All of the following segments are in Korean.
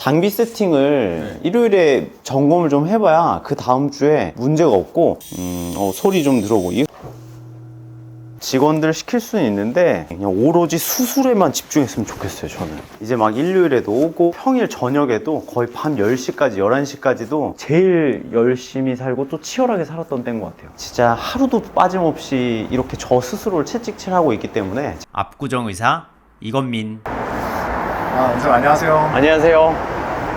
장비 세팅을 일요일에 점검을 좀 해봐야 그 다음 주에 문제가 없고 소리 좀 들어보고. 직원들 시킬 수는 있는데 그냥 오로지 수술에만 집중했으면 좋겠어요. 저는 이제 막 일요일에도 오고 평일 저녁에도 거의 밤 10시까지 11시까지도 제일 열심히 살고 또 치열하게 살았던 때인 것 같아요. 진짜 하루도 빠짐없이 이렇게 저 스스로를 채찍질하고 있기 때문에. 압구정 의사 이건민. 원장님 안녕하세요. 안녕하세요.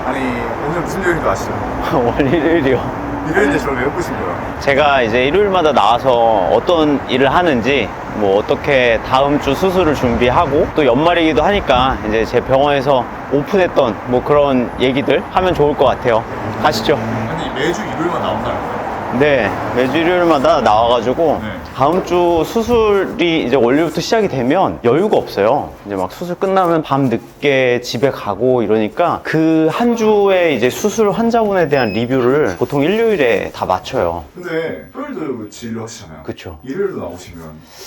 아니 오늘 무슨 요일인 줄 아시죠? 오늘 일요일이요. 일요일인데 저를 왜 예쁘신 거예요? 제가 이제 일요일마다 나와서 어떤 일을 하는지, 뭐 어떻게 다음 주 수술을 준비하고, 또 연말이기도 하니까 이제 제 병원에서 오픈했던 뭐 그런 얘기들 하면 좋을 것 같아요. 가시죠. 아니 매주 일요일만 나온다면서요? 네, 매주 일요일마다 나와가지고 네. 다음 주 수술이 이제 월요일부터 시작이 되면 여유가 없어요. 이제 막 수술 끝나면 밤 늦게 집에 가고 이러니까 그 한 주에 이제 수술 환자분에 대한 리뷰를 보통 일요일에 다 맞춰요. 근데 토요일도 진료하시잖아요. 그쵸. 일요일도 나오시면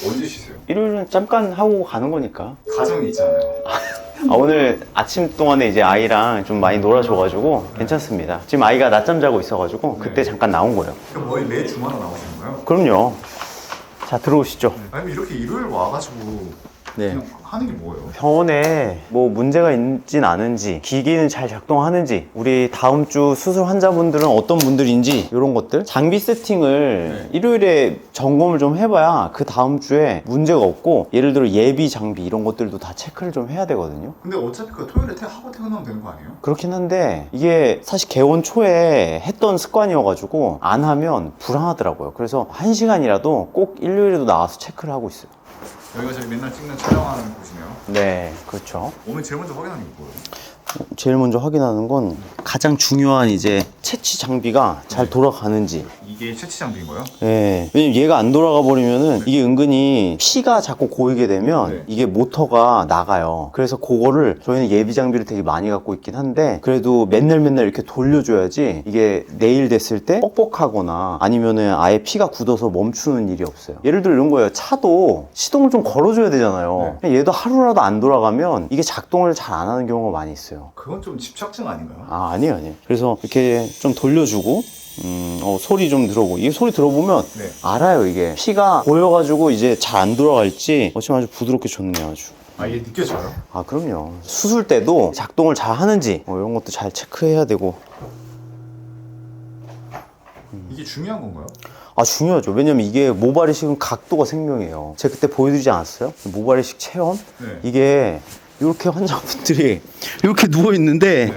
언제 쉬세요? 일요일은 잠깐 하고 가는 거니까. 가정이 있잖아요. 오늘 아침 동안에 이제 아이랑 좀 많이 놀아줘가지고 괜찮습니다. 지금 아이가 낮잠 자고 있어가지고 그때 잠깐 나온 거예요. 그럼 거의 매주마다 나오시는 거예요? 그럼요. 자, 들어오시죠. 아니 이렇게 일요일 와가지고 네. 그냥 하는 게 뭐예요? 병원에 뭐 문제가 있진 않은지, 기기는 잘 작동하는지, 우리 다음 주 수술 환자분들은 어떤 분들인지, 이런 것들 장비 세팅을 일요일에 점검을 좀 해봐야 그 다음 주에 문제가 없고, 예를 들어 예비 장비 이런 것들도 다 체크를 좀 해야 되거든요. 근데 어차피 그 토요일에 하고 퇴근하면 되는 거 아니에요? 그렇긴 한데 이게 사실 개원 초에 했던 습관이어가지고 안 하면 불안하더라고요. 그래서 1시간이라도 꼭 일요일에도 나와서 체크를 하고 있어요. 여기가 저희 맨날 찍는 촬영하는 곳이네요. 네, 그렇죠. 오늘 제일 먼저 확인하는 게 뭐예요? 제일 먼저 확인하는 건 가장 중요한 이제 채취 장비가 잘 돌아가는지. 이게 채취 장비인 거예요? 예. 왜냐면 얘가 안 돌아가 버리면은 이게 은근히 피가 자꾸 고이게 되면 이게 모터가 나가요. 그래서 그거를 저희는 예비 장비를 되게 많이 갖고 있긴 한데, 그래도 맨날 이렇게 돌려줘야지 이게 내일 됐을 때 뻑뻑하거나 아니면은 아예 피가 굳어서 멈추는 일이 없어요. 예를 들어 이런 거예요. 차도 시동을 좀 걸어줘야 되잖아요. 얘도 하루라도 안 돌아가면 이게 작동을 잘 안 하는 경우가 많이 있어요. 그건 좀 집착증 아닌가요? 아니에요. 그래서 이렇게 좀 돌려주고, 소리 좀 들어보고. 이 소리 들어보면 알아요. 이게 피가 고여가지고 이제 잘 안 돌아갈지. 지금 아주 부드럽게 좋네요. 아주. 아, 이게 느껴져요? 아, 그럼요. 수술 때도 작동을 잘 하는지 이런 것도 잘 체크해야 되고. 이게 중요한 건가요? 아, 중요하죠. 왜냐면 이게 모발이식은 각도가 생명이에요. 제가 그때 보여드리지 않았어요? 모발이식 체험? 이게 이렇게 환자분들이 이렇게 누워있는데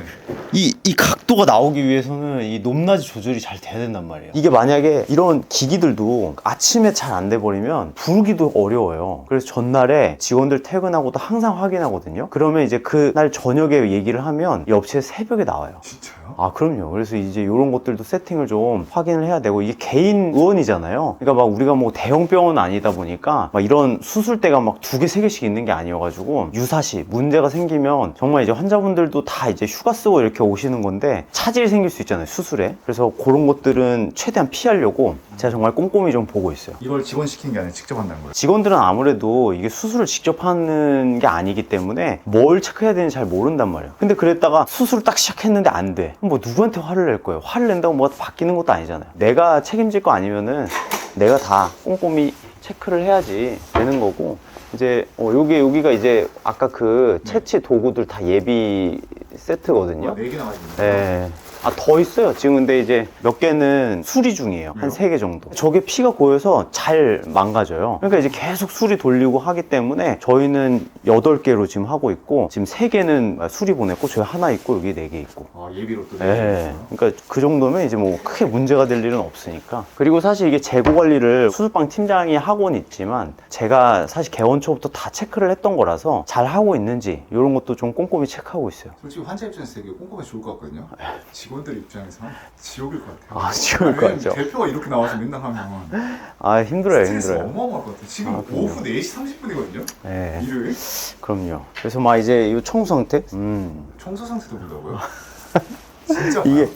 이 각도가 나오기 위해서는 이 높낮이 조절이 잘 돼야 된단 말이에요. 이게 만약에 이런 기기들도 아침에 잘 안 돼 버리면 부르기도 어려워요. 그래서 전날에 직원들 퇴근하고도 항상 확인하거든요. 그러면 이제 그날 저녁에 얘기를 하면 이 업체 새벽에 나와요. 진짜요? 아, 그럼요. 그래서 이제 이런 것들도 세팅을 좀 확인을 해야 되고, 이게 개인 의원이잖아요. 그러니까 막 우리가 뭐 대형 병원은 아니다 보니까 막 이런 수술대가 막 2개, 3개씩 있는 게 아니어가지고 유사시 문제가 생기면 정말 이제 환자분들도 다 이제 휴가 쓰고 이렇게 오시는 건데 차질이 생길 수 있잖아요, 수술에. 그래서 그런 것들은 최대한 피하려고 제가 정말 꼼꼼히 좀 보고 있어요. 이걸 직원 시키는 게 아니라 직접 한다는 거예요? 직원들은 아무래도 이게 수술을 직접 하는 게 아니기 때문에 뭘 체크해야 되는지 잘 모른단 말이에요. 근데 그랬다가 수술을 딱 시작했는데 안 돼. 그럼 뭐 누구한테 화를 낼 거예요? 화를 낸다고 뭐가 바뀌는 것도 아니잖아요. 내가 책임질 거 아니면은 내가 다 꼼꼼히 체크를 해야지 되는 거고. 이제 여기가 이제 아까 그 채취 도구들 다 예비 세트거든요. 4개 나가지고. 네. 아, 더 있어요. 지금 근데 이제 몇 개는 수리 중이에요. 한 3개 정도. 저게 피가 고여서 잘 망가져요. 그러니까 이제 계속 수리 돌리고 하기 때문에 저희는 8개로 지금 하고 있고, 지금 3개는 수리 보냈고, 저희 하나 있고, 여기 4개 있고. 아, 예비로 또. 네. 그러니까 그 정도면 이제 뭐 크게 문제가 될 일은 없으니까. 그리고 사실 이게 재고 관리를 수술방 팀장이 하고는 있지만, 제가 사실 개원 초부터 다 체크를 했던 거라서 잘 하고 있는지 이런 것도 좀 꼼꼼히 체크하고 있어요. 솔직히 환자 입장에서 되게 꼼꼼히 좋을 것 같거든요. 직원들 입장에서 지옥일 것 같아요. 아, 지울 것 같죠. 대표가 이렇게 나와서 맨날 하면 아, 힘들어요, 스트레스 힘들어요. 어마어마할 것 같아요. 지금 오후 4시 30분이거든요. 네. 일요일. 그럼요. 그래서 막 이제 이 청소 상태? 청소 상태도 본다고요? 진짜 이게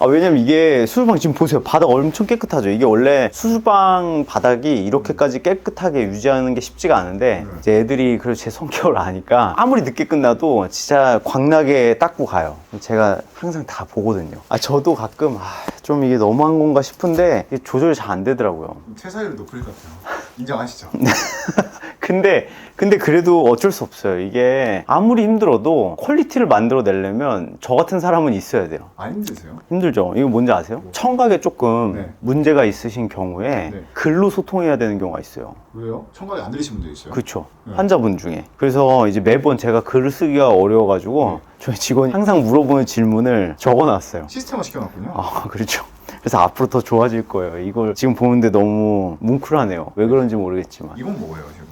왜냐면 이게 수술방 지금 보세요. 바닥 엄청 깨끗하죠. 이게 원래 수술방 바닥이 이렇게까지 깨끗하게 유지하는 게 쉽지가 않은데 이제 애들이 그래도 제 성격을 아니까 아무리 늦게 끝나도 진짜 광나게 닦고 가요. 제가 항상 다 보거든요. 저도 가끔 좀 이게 너무한 건가 싶은데 이게 조절이 잘 안 되더라고요. 퇴사율이 높을 것 같아요. 인정하시죠? 근데 그래도 어쩔 수 없어요. 이게 아무리 힘들어도 퀄리티를 만들어 내려면 저 같은 사람은 있어야 돼요. 안 힘드세요? 힘들죠. 이거 뭔지 아세요? 청각에 조금 네. 문제가 있으신 경우에 네. 글로 소통해야 되는 경우가 있어요. 왜요? 청각이 안 들리신 분도 있어요? 그렇죠. 네. 환자분 중에. 그래서 이제 매번 제가 글을 쓰기가 어려워가지고 저희 직원이 항상 물어보는 질문을 적어놨어요. 시스템화 시켜놨군요. 그렇죠. 그래서 앞으로 더 좋아질 거예요. 이걸 지금 보는데 너무 뭉클하네요. 왜 그런지 모르겠지만. 이건 뭐예요 지금?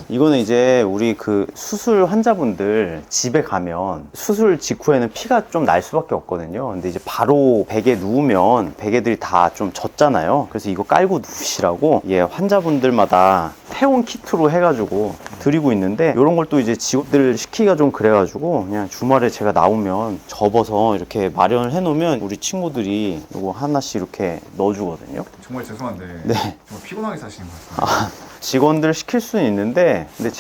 이거는 이제 우리 그 수술 환자분들 집에 가면 수술 직후에는 피가 좀 날 수밖에 없거든요. 근데 이제 바로 베개에 누우면 베개들이 다 좀 젖잖아요. 그래서 이거 깔고 누우시라고 환자분들마다 태온 키트로 해가지고 드리고 있는데 이런 걸 또 이제 직원들 시키기가 좀 그래가지고 그냥 주말에 제가 나오면 접어서 이렇게 마련을 해놓으면 우리 친구들이 이거 하나씩 이렇게 넣어주거든요. 정말 죄송한데 네. 정말 피곤하게 사시는 것 같아요. 직원들 시킬 수는 있는데 근데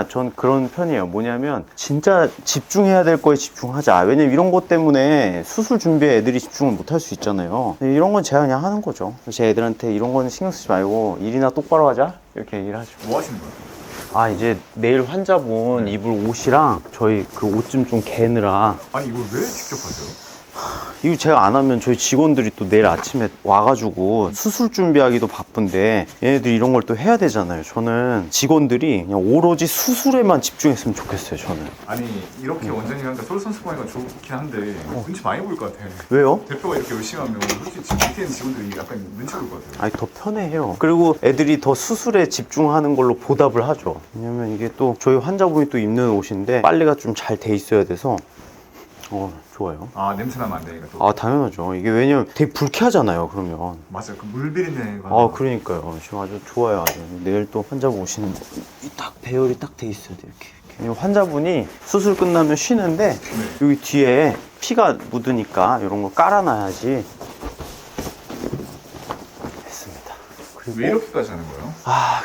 전 그런 편이에요. 뭐냐면 진짜 집중해야 될 거에 집중하자. 왜냐면 이런 것 때문에 수술 준비에 애들이 집중을 못 할 수 있잖아요. 근데 이런 건 제가 그냥 하는 거죠. 제 애들한테 이런 거는 신경 쓰지 말고 일이나 똑바로 하자 이렇게 얘기를 하죠. 뭐 하시는 거예요? 이제 내일 환자분 입을 옷이랑 저희 그 옷 좀 개느라 아니 이걸 왜 직접 하세요? 이거 제가 안 하면 저희 직원들이 또 내일 아침에 와가지고 수술 준비하기도 바쁜데 얘네들이 이런 걸 또 해야 되잖아요. 저는 직원들이 그냥 오로지 수술에만 집중했으면 좋겠어요. 저는. 아니 이렇게 원장님한테 솔선수범하기가 좋긴 한데 눈치 많이 보일 것 같아. 왜요? 대표가 이렇게 열심히 하면 솔직히 지금 밑에 있는 직원들이 약간 눈치 보일 것 같아요. 더 편해요. 그리고 애들이 더 수술에 집중하는 걸로 보답을 하죠. 왜냐면 이게 또 저희 환자분이 또 입는 옷인데 빨래가 좀 잘 돼 있어야 돼서 좋아요. 냄새 나면 안 되니까 또. 당연하죠. 이게 왜냐면 되게 불쾌하잖아요. 그러면. 맞아요. 그 물 비린내. 가 그러니까요. 지금 아주 좋아요. 아주. 내일 또 환자분 오시는 딱 배열이 딱 돼 있어야 돼. 이렇게. 환자분이 수술 끝나면 쉬는데 여기 뒤에 피가 묻으니까 이런 거 깔아놔야지. 했습니다. 그리고 왜 이렇게까지 하는 거예요?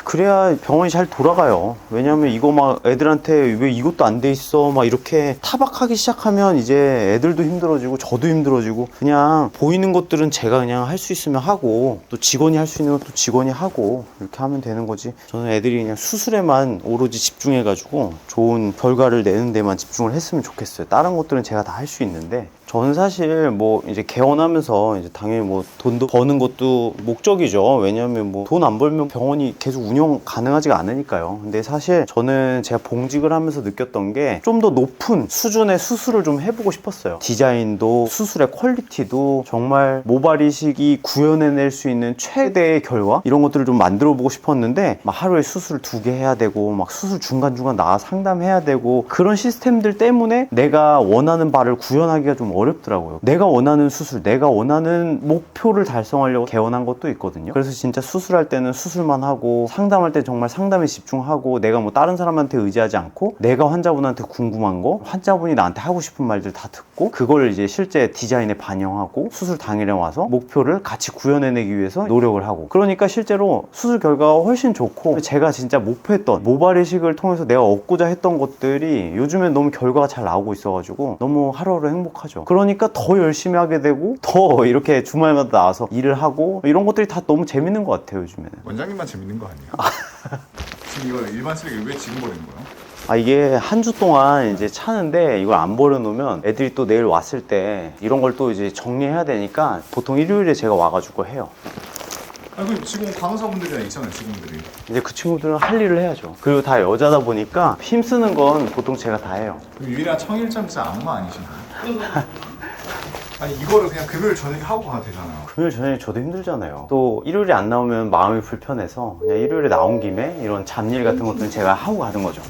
그래야 병원이 잘 돌아가요. 왜냐면 이거 막 애들한테 왜 이것도 안 돼 있어 막 이렇게 타박하기 시작하면 이제 애들도 힘들어지고 저도 힘들어지고 그냥 보이는 것들은 제가 그냥 할 수 있으면 하고 또 직원이 할 수 있는 것도 직원이 하고 이렇게 하면 되는 거지. 저는 애들이 그냥 수술에만 오로지 집중해가지고 좋은 결과를 내는 데만 집중을 했으면 좋겠어요. 다른 것들은 제가 다 할 수 있는데 저는 사실 이제 개원하면서 이제 당연히 돈도 버는 것도 목적이죠. 왜냐면 돈 안 벌면 병원이 계속 운영 가능하지가 않으니까요. 근데 사실 저는 제가 봉직을 하면서 느꼈던 게 좀 더 높은 수준의 수술을 좀 해보고 싶었어요. 디자인도 수술의 퀄리티도 정말 모발 이식이 구현해낼 수 있는 최대의 결과 이런 것들을 좀 만들어 보고 싶었는데 막 하루에 수술 2개 해야 되고 막 수술 중간중간 나와 상담해야 되고 그런 시스템들 때문에 내가 원하는 바를 구현하기가 좀 어렵더라고요. 내가 원하는 수술, 내가 원하는 목표를 달성하려고 개원한 것도 있거든요. 그래서 진짜 수술할 때는 수술만 하고 상담할 때 정말 상담에 집중하고 내가 다른 사람한테 의지하지 않고 내가 환자분한테 궁금한 거, 환자분이 나한테 하고 싶은 말들 다 듣고 그걸 이제 실제 디자인에 반영하고 수술 당일에 와서 목표를 같이 구현해내기 위해서 노력을 하고 그러니까 실제로 수술 결과가 훨씬 좋고 제가 진짜 목표했던 모발 이식을 통해서 내가 얻고자 했던 것들이 요즘엔 너무 결과가 잘 나오고 있어가지고 너무 하루하루 행복하죠. 그러니까 더 열심히 하게 되고 더 이렇게 주말마다 나와서 일을 하고 이런 것들이 다 너무 재밌는 것 같아요. 요즘에는. 원장님만 재밌는 거 아니에요? 지금 이거 일반 쓰레기 왜 지금 버리는 거예요? 이게 한 주 동안 이제 차는데 이걸 안 버려놓으면 애들이 또 내일 왔을 때 이런 걸 또 이제 정리해야 되니까 보통 일요일에 제가 와가지고 해요. 그럼 지금 간호사분들이나 있잖아요, 직원들이. 이제 그 친구들은 할 일을 해야죠. 그리고 다 여자다 보니까 힘쓰는 건 보통 제가 다 해요. 그럼 유일한 청일점 진짜 악마 아니신가요? 아니 이거를 그냥 금요일 저녁에 하고 가도 되잖아요. 금요일 저녁에 저도 힘들잖아요. 또 일요일에 안 나오면 마음이 불편해서 그냥 일요일에 나온 김에 이런 잡일 같은 것들은 제가 하고 가는 거죠.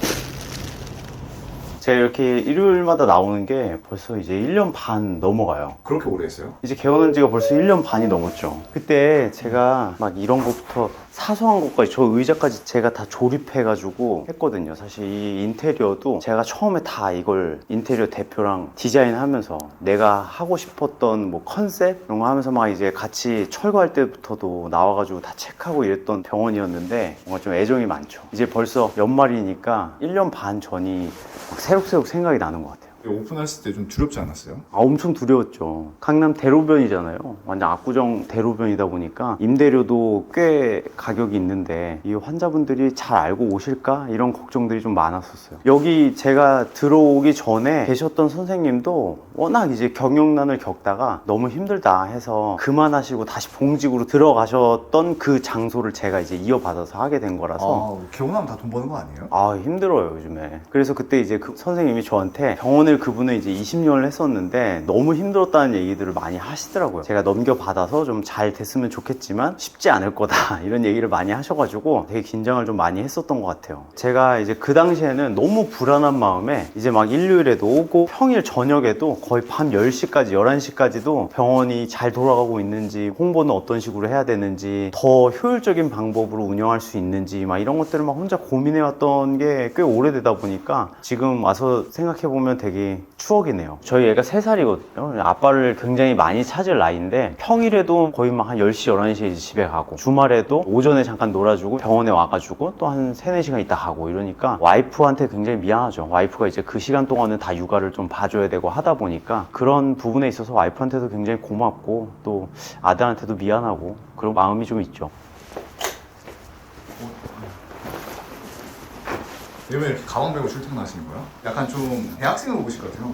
제가 이렇게 일요일마다 나오는 게 벌써 이제 1년 반 넘어가요. 그렇게 오래 했어요? 이제 개원한 지가 벌써 1년 반이 넘었죠. 그때 제가 막 이런 것부터 사소한 것까지, 저 의자까지 제가 다 조립해가지고 했거든요. 사실 이 인테리어도 제가 처음에 다 이걸 인테리어 대표랑 디자인하면서 내가 하고 싶었던 뭐 컨셉 이런 거 하면서 막 이제 같이 철거할 때부터도 나와가지고 다 체크하고 이랬던 병원이었는데 뭔가 좀 애정이 많죠. 이제 벌써 연말이니까 1년 반 전이 막 새록새록 생각이 나는 것 같아요. 오픈했을 때 좀 두렵지 않았어요? 엄청 두려웠죠. 강남 대로변이잖아요. 완전 압구정 대로변이다 보니까 임대료도 꽤 가격이 있는데 이 환자분들이 잘 알고 오실까? 이런 걱정들이 좀 많았었어요. 여기 제가 들어오기 전에 계셨던 선생님도 워낙 이제 경영난을 겪다가 너무 힘들다 해서 그만하시고 다시 봉직으로 들어가셨던 그 장소를 제가 이제 이어받아서 하게 된 거라서 개원하면 다 돈 버는 거 아니에요? 힘들어요 요즘에. 그래서 그때 이제 그 선생님이 저한테 병원을 그분은 이제 20년을 했었는데 너무 힘들었다는 얘기들을 많이 하시더라고요. 제가 넘겨받아서 좀 잘 됐으면 좋겠지만 쉽지 않을 거다 이런 얘기를 많이 하셔가지고 되게 긴장을 좀 많이 했었던 것 같아요. 제가 이제 그 당시에는 너무 불안한 마음에 이제 막 일요일에도 오고 평일 저녁에도 거의 밤 10시까지 11시까지도 병원이 잘 돌아가고 있는지, 홍보는 어떤 식으로 해야 되는지, 더 효율적인 방법으로 운영할 수 있는지 막 이런 것들을 막 혼자 고민해왔던 게 꽤 오래되다 보니까 지금 와서 생각해보면 되게 추억이네요. 저희 애가 3살이거든요. 아빠를 굉장히 많이 찾을 나이인데 평일에도 거의 막 한 10시, 11시에 이제 집에 가고 주말에도 오전에 잠깐 놀아주고 병원에 와가지고 또 한 3, 4시간 있다 가고 이러니까 와이프한테 굉장히 미안하죠. 와이프가 이제 그 시간 동안은 다 육아를 좀 봐줘야 되고 하다 보니까 그런 부분에 있어서 와이프한테도 굉장히 고맙고 또 아들한테도 미안하고 그런 마음이 좀 있죠. 왜 이렇게 가방 메고 출퇴근하시는 거예요? 약간 좀 대학생으로 보실 것 같아요.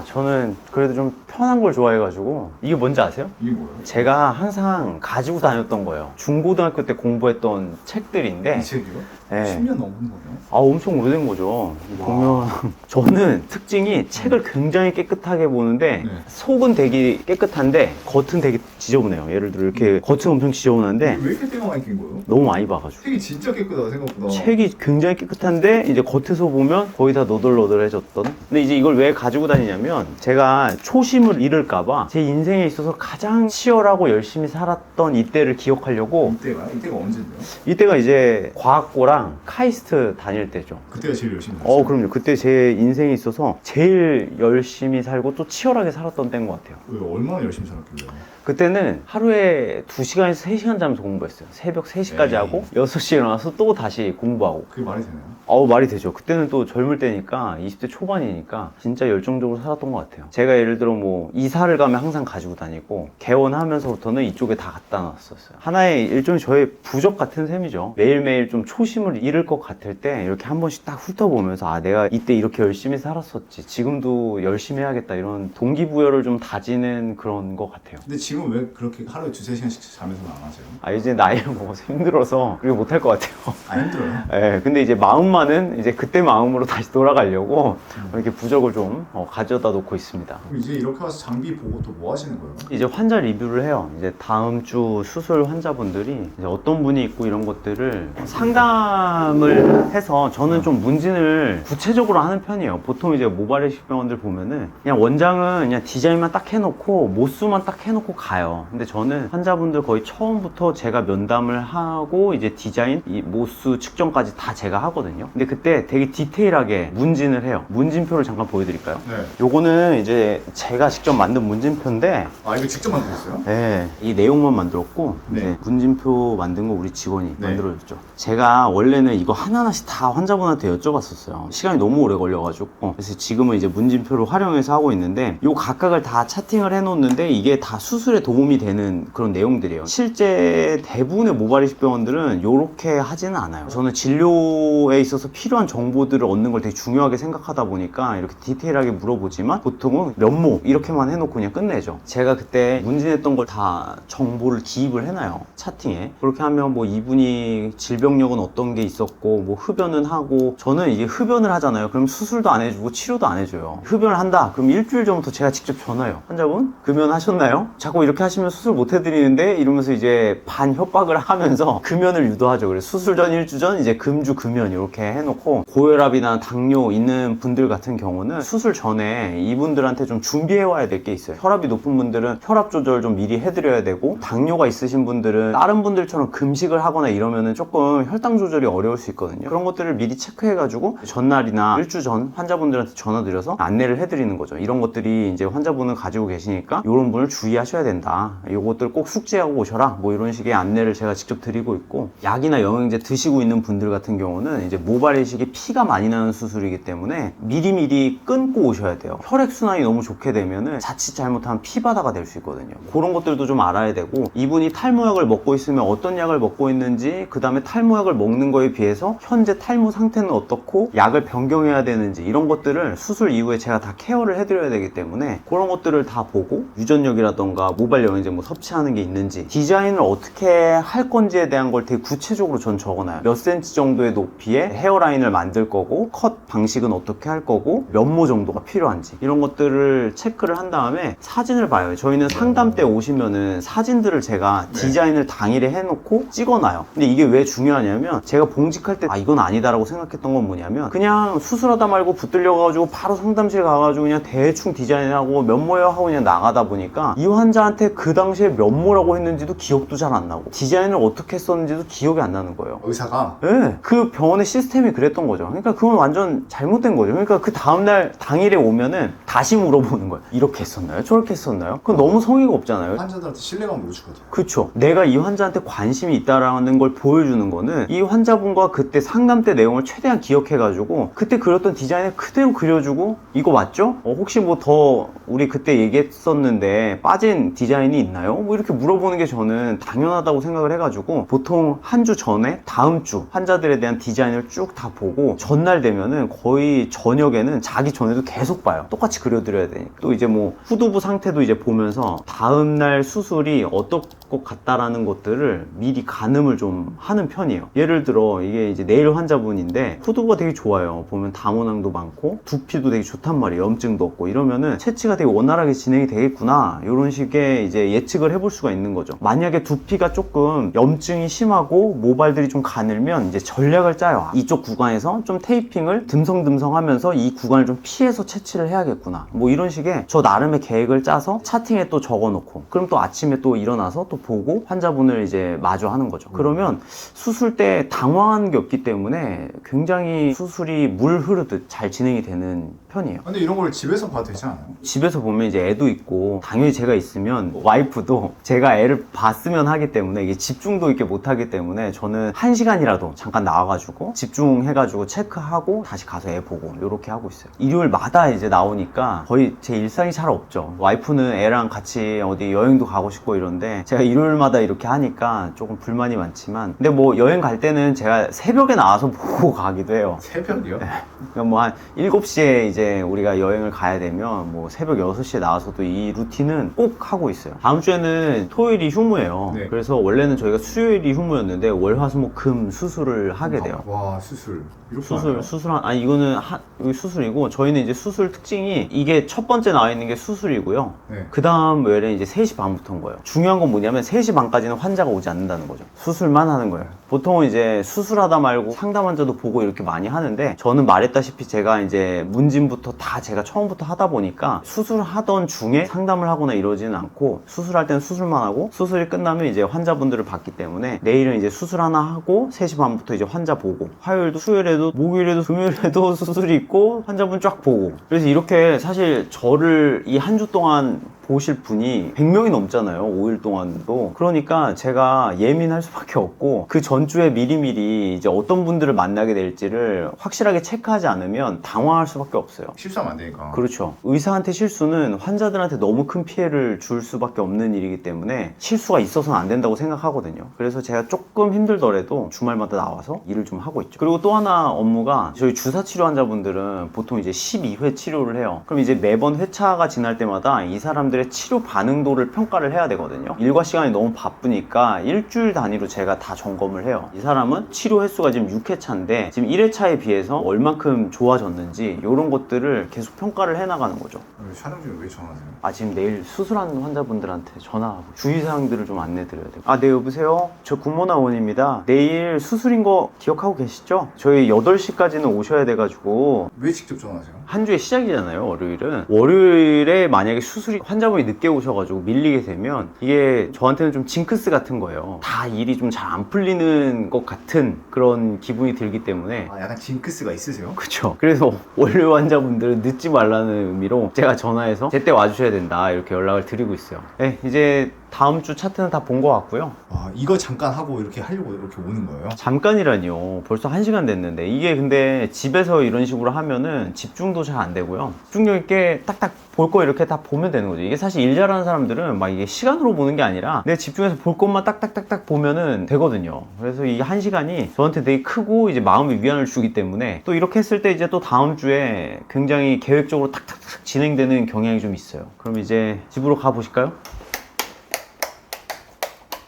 저는 그래도 좀 편한 걸 좋아해가지고 이게 뭔지 아세요? 이게 뭐예요? 제가 항상 가지고 다녔던 거예요. 중고등학교 때 공부했던 책들인데 이 책이요? 네. 10년 넘은 거예요? 엄청 오래된 거죠. 보면 저는 특징이 책을 굉장히 깨끗하게 보는데 네. 속은 되게 깨끗한데 겉은 되게 지저분해요. 예를 들어 이렇게 겉은 엄청 지저분한데 왜 이렇게 때가 많이 낀 거예요? 너무 많이 봐가지고 책이 진짜 깨끗하다 생각보다. 책이 굉장히 깨끗한데 이제 겉에서 보면 거의 다 너덜너덜해졌던. 근데 이제 이걸 왜 가지고 다니냐면 제가 초심을 잃을까봐 제 인생에 있어서 가장 치열하고 열심히 살았던 이때를 기억하려고. 이때가 언제인데요? 이때가 이제 과학고랑 카이스트 다닐 때죠. 그때가 제일 열심히 살았어요? 그럼요. 그때 제 인생에 있어서 제일 열심히 살고 또 치열하게 살았던 때인 것 같아요. 왜 얼마나 열심히 살았길래? 그때는 하루에 2시간에서 3시간 자면서 공부했어요. 새벽 3시까지 에이. 하고 6시에 일어나서 또 다시 공부하고. 그게 말이 되나요? 말이 되죠. 그때는 또 젊을 때니까 20대 초반이니까 진짜 열정적으로 살았던 것 같아요. 제가 예를 들어 뭐 이사를 가면 항상 가지고 다니고 개원하면서부터는 이쪽에 다 갖다 놨었어요. 하나의 일종의 저의 부적 같은 셈이죠. 매일매일 좀 초심을 잃을 것 같을 때 이렇게 한 번씩 딱 훑어보면서 내가 이때 이렇게 열심히 살았었지. 지금도 열심히 해야겠다. 이런 동기부여를 좀 다지는 그런 것 같아요. 근데 지금 왜 그렇게 하루에 2-3시간씩 자면서는 안 하세요? 이제 나이를 먹어서 힘들어서 그렇게 못할 것 같아요. 힘들어요? 네, 근데 이제 마음만은 이제 그때 마음으로 다시 돌아가려고 이렇게 부적을 좀 가져다 놓고 있습니다. 그럼 이제 이렇게 와서 장비 보고 또 뭐 하시는 거예요? 이제 환자 리뷰를 해요. 이제 다음 주 수술 환자분들이 이제 어떤 분이 있고 이런 것들을 상담을 해서 저는 좀 문진을 구체적으로 하는 편이에요. 보통 이제 모발이식 병원들 보면은 그냥 원장은 그냥 디자인만 딱 해놓고 모수만 딱 해놓고 가요. 근데 저는 환자분들 거의 처음부터 제가 면담을 하고 이제 디자인, 이 모수 측정까지 다 제가 하거든요. 근데 그때 되게 디테일하게 문진을 해요. 문진표를 잠깐 보여드릴까요? 네. 요거는 이제 제가 직접 만든 문진표인데 이거 직접 만드셨어요? 네, 이 내용만 만들었고 네. 이제 문진표 만든 거 우리 직원이 네. 만들어줬죠. 제가 원래는 이거 하나하나씩 다 환자분한테 여쭤봤었어요. 시간이 너무 오래 걸려가지고 그래서 지금은 이제 문진표를 활용해서 하고 있는데 요 각각을 다 차팅을 해놓는데 이게 다 수술에 도움이 되는 그런 내용들이에요. 실제 대부분의 모발이식 병원들은 요렇게 하지는 않아요. 저는 진료에 있어서 필요한 정보들을 얻는 걸 되게 중요하게 생각하다 보니까 이렇게 디테일하게 물어보지만 보통은 면모 이렇게만 해놓고 그냥 끝내죠. 제가 그때 문진했던 걸 다 정보를 기입을 해놔요. 차팅에. 그렇게 하면 뭐 이분이 질병력은 어떤 게 있었고 뭐 흡연은 하고 저는 이게 흡연을 하잖아요. 그럼 수술도 안 해주고 치료도 안 해줘요. 흡연을 한다? 그럼 일주일 전부터 제가 직접 전화해요. 환자분 금연하셨나요? 자꾸 이렇게 하시면 수술 못 해드리는데 이러면서 이제 반 협박을 하면서 금연을 유도하죠. 그래서 수술 전 일주 전 이제 금주 금연 이렇게 해놓고 고혈압이나 당뇨 있는 분들 같은 경우는 수술 전에 전에 이분들한테 좀 준비해 와야 될 게 있어요. 혈압이 높은 분들은 혈압 조절 좀 미리 해드려야 되고, 당뇨가 있으신 분들은 다른 분들처럼 금식을 하거나 이러면은 조금 혈당 조절이 어려울 수 있거든요. 그런 것들을 미리 체크해가지고 전날이나 일주 전 환자분들한테 전화드려서 안내를 해드리는 거죠. 이런 것들이 이제 환자분을 가지고 계시니까 이런 분을 주의하셔야 된다. 요것들 꼭 숙지하고 오셔라. 뭐 이런 식의 안내를 제가 직접 드리고 있고, 약이나 영양제 드시고 있는 분들 같은 경우는 이제 모발이식이 피가 많이 나는 수술이기 때문에 미리미리 끊고 오셔야 돼요. 혈액순환이 너무 좋게 되면은 자칫 잘못하면 피바다가 될 수 있거든요. 그런 것들도 좀 알아야 되고, 이분이 탈모약을 먹고 있으면 어떤 약을 먹고 있는지, 그 다음에 탈모약을 먹는 거에 비해서 현재 탈모 상태는 어떻고 약을 변경해야 되는지, 이런 것들을 수술 이후에 제가 다 케어를 해드려야 되기 때문에 그런 것들을 다 보고, 유전력이라던가 모발 영양제 뭐 섭취하는 게 있는지, 디자인을 어떻게 할 건지에 대한 걸 되게 구체적으로 전 적어놔요. 몇 센치 정도의 높이의 헤어라인을 만들 거고, 컷 방식은 어떻게 할 거고, 면모 정도가 필요한지, 이런 것들을 체크를 한 다음에 사진을 봐요. 저희는 상담 때 오시면은 사진들을 제가 디자인을 당일에 해놓고 찍어놔요. 근데 이게 왜 중요하냐면, 제가 봉직할 때 이건 아니다라고 생각했던 건 뭐냐면, 그냥 수술하다 말고 붙들려가지고 바로 상담실 가가지고 그냥 대충 디자인하고 면모요 하고 그냥 나가다 보니까 이 환자한테 그 당시에 면모라고 했는지도 기억도 잘 안 나고, 디자인을 어떻게 했었는지도 기억이 안 나는 거예요. 의사가? 네, 그 병원의 시스템이 그랬던 거죠. 그러니까 그건 완전 잘못된 거죠. 그러니까 그 다음날 당일에 오면은 다시 물어보는 거예요. 이렇게 했었나요? 저렇게 했었나요? 그건 너무 성의가 없잖아요. 환자들한테 신뢰감 못 주거든. 그쵸. 내가 이 환자한테 관심이 있다라는 걸 보여주는 거는, 이 환자분과 그때 상담 때 내용을 최대한 기억해가지고 그때 그렸던 디자인을 그대로 그려주고, 이거 맞죠? 혹시 뭐 더 우리 그때 얘기했었는데 빠진 디자인이 있나요? 뭐 이렇게 물어보는 게 저는 당연하다고 생각을 해가지고, 보통 한 주 전에 다음 주 환자들에 대한 디자인을 쭉 다 보고, 전날 되면은 거의 저녁에는 자기 전에도 계속 봐요. 똑같이 그려드려야 되니까. 또 이제 뭐 후두부 상태도 이제 보면서 다음날 수술이 어떨 것 같다라는 것들을 미리 가늠을 좀 하는 편이에요. 예를 들어 이게 이제 내일 환자분인데 후두부가 되게 좋아요. 보면 담원항도 많고 두피도 되게 좋단 말이에요. 염증도 없고. 이러면은 채취가 되게 원활하게 진행이 되겠구나, 이런 식의 이제 예측을 해볼 수가 있는 거죠. 만약에 두피가 조금 염증이 심하고 모발들이 좀 가늘면 이제 전략을 짜요. 이쪽 구간에서 좀 테이핑을 듬성듬성 하면서 이 구간을 좀 피해서 채취를 해야겠구나, 뭐 이런 식의 저 나름의 계획을 짜서 차팅에 또 적어놓고, 그럼 또 아침에 또 일어나서 또 보고 환자분을 이제 마주하는 거죠. 그러면 수술 때 당황하는 게 없기 때문에 굉장히 수술이 물 흐르듯 잘 진행이 되는 편이에요. 근데 이런 걸 집에서 봐도 되지 않아요? 집에서 보면 이제 애도 있고, 당연히 제가 있으면 와이프도 제가 애를 봤으면 하기 때문에, 이게 집중도 있게 못 하기 때문에 저는 1시간이라도 잠깐 나와가지고 집중해가지고 체크하고 다시 가서 애 보고 이렇게 하고 있어요. 일요일마다 이제 나오니까 거의 제 일상이 잘 없죠. 와이프는 애랑 같이 어디 여행도 가고 싶고 이런데, 제가 일요일마다 이렇게 하니까 조금 불만이 많지만, 근데 뭐 여행 갈 때는 제가 새벽에 나와서 보고 가기도 해요. 새벽이요? 그러니까 뭐 한 7시에 이제 우리가 여행을 가야 되면 뭐 새벽 6시에 나와서도 이 루틴은 꼭 하고 있어요. 다음 주에는 토요일이 휴무예요. 네. 그래서 원래는 저희가 수요일이 휴무였는데 월, 화, 수, 목, 금 수술을 하게 돼요. 와, 수술. 이렇게 많아요? 아니 이거는 이거 수술이고, 저희는 이제 수술 특징이, 이게 첫 번째 나와 있는 게 수술이고요. 네. 그 다음 외에는 이제 3시 반부터인 거예요. 중요한 건 뭐냐면 3시 반까지는 환자가 오지 않는다는 거죠. 수술만 하는 거예요. 보통은 이제 수술하다 말고 상담 환자도 보고 이렇게 많이 하는데, 저는 말했다시피 제가 이제 문진부터 다 제가 처음부터 하다 보니까 수술하던 중에 상담을 하거나 이러지는 않고, 수술할 때는 수술만 하고 수술이 끝나면 이제 환자분들을 봤기 때문에, 내일은 이제 수술 하나 하고 3시 반부터 이제 환자 보고, 화요일도 수요일에도 목요일에도 금요일에도 수술이 있고 환자분 쫙 보고, 그래서 이렇게 사실 저를 이 한 주 동안 보실 분이 100명이 넘잖아요. 5일 동안도. 그러니까 제가 예민할 수밖에 없고, 그 전주에 미리미리 이제 어떤 분들을 만나게 될지를 확실하게 체크하지 않으면 당황할 수밖에 없어요. 실수하면 안 되니까. 그렇죠. 의사한테 실수는 환자들한테 너무 큰 피해를 줄 수밖에 없는 일이기 때문에 실수가 있어서는 안 된다고 생각하거든요. 그래서 제가 조금 힘들더라도 주말마다 나와서 일을 좀 하고 있죠. 그리고 또 하나 업무가, 저희 주사치료 환자분들은 보통 이제 12회 치료를 해요. 그럼 이제 매번 회차가 지날 때마다 이 사람들의 치료 반응도를 평가를 해야 되거든요. 일과 시간이 너무 바쁘니까 일주일 단위로 제가 다 점검을 해요. 이 사람은 치료 횟수가 지금 6회차인데 지금 1회차에 비해서 얼만큼 좋아졌는지, 이런 것들을 계속 평가를 해나가는 거죠. 촬영 중에 왜 전화하세요? 지금 내일 수술하는 환자분들한테 전화하고 주의사항들을 좀 안내드려야 돼요. 네, 여보세요? 저 군모나원입니다. 내일 수술인 거 기억하고 계시죠? 저희 8시까지는 오셔야 돼가지고. 왜 직접 전화하세요? 한 주의 시작이잖아요, 월요일은. 월요일에 만약에 수술이 환자분이 늦게 오셔가지고 밀리게 되면 이게 저한테는 좀 징크스 같은 거예요. 다 일이 좀 잘 안 풀리는 것 같은 그런 기분이 들기 때문에. 아, 약간 징크스가 있으세요? 그쵸. 그래서 월요 환자분들은 늦지 말라는 의미로 제가 전화해서 제때 와주셔야 된다 이렇게 연락을 드리고 있어요. 네, 이제 다음 주 차트는 다 본 것 같고요. 아, 이거 잠깐 하고 이렇게 하려고 이렇게 오는 거예요? 잠깐이라니요. 벌써 1시간 됐는데. 이게 근데 집에서 이런 식으로 하면은 집중도 잘 안 되고요. 집중력 있게 딱딱 볼 거 이렇게 다 보면 되는 거죠. 이게 사실 일 잘하는 사람들은 막 이게 시간으로 보는 게 아니라 내 집중해서 볼 것만 딱딱딱딱 보면은 되거든요. 그래서 이 1시간이 저한테 되게 크고 이제 마음의 위안을 주기 때문에 또 이렇게 했을 때 이제 또 다음 주에 굉장히 계획적으로 탁탁탁 진행되는 경향이 좀 있어요. 그럼 이제 집으로 가보실까요?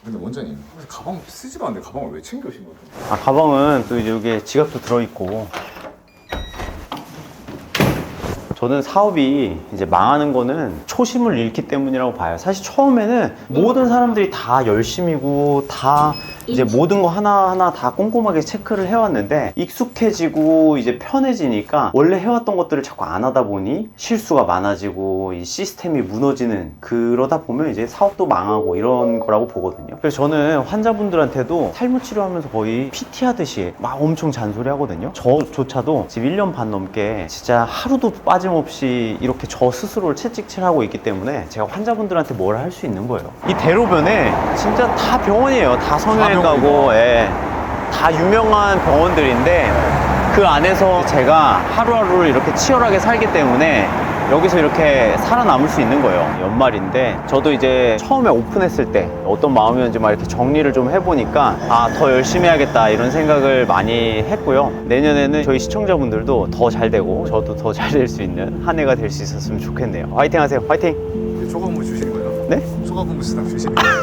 근데 원장님, 가방 쓰지도 않는데 가방을 왜 챙겨오신 거죠? 아, 가방은 또 이제 여기에 지갑도 들어있고. 저는 사업이 이제 망하는 거는 초심을 잃기 때문이라고 봐요. 사실 처음에는 모든 사람들이 다 열심이고 다 이제 모든 거 하나하나 다 꼼꼼하게 체크를 해왔는데 익숙해지고 이제 편해지니까 원래 해왔던 것들을 자꾸 안 하다 보니 실수가 많아지고 이 시스템이 무너지는, 그러다 보면 이제 사업도 망하고 이런 거라고 보거든요. 그래서 저는 환자분들한테도 탈모 치료하면서 거의 PT 하듯이 막 엄청 잔소리 하거든요. 저조차도 지금 1년 반 넘게 진짜 하루도 빠짐없이 이렇게 저 스스로를 채찍질하고 있기 때문에 제가 환자분들한테 뭘 할 수 있는 거예요. 이 대로변에 진짜 다 병원이에요. 다 성형외과고, 예, 다 유명한 병원들인데 그 안에서 제가 하루하루를 이렇게 치열하게 살기 때문에 여기서 이렇게 살아남을 수 있는 거예요. 연말인데 저도 이제 처음에 오픈했을 때 어떤 마음이었는지 막 이렇게 정리를 좀 해보니까 아, 더 열심히 해야겠다 이런 생각을 많이 했고요. 내년에는 저희 시청자분들도 더 잘 되고 저도 더 잘 될 수 있는 한 해가 될 수 있었으면 좋겠네요. 화이팅 하세요. 화이팅. 소가분무 주시는 거예요? 네? 소가분무 수당 주시는 거예요?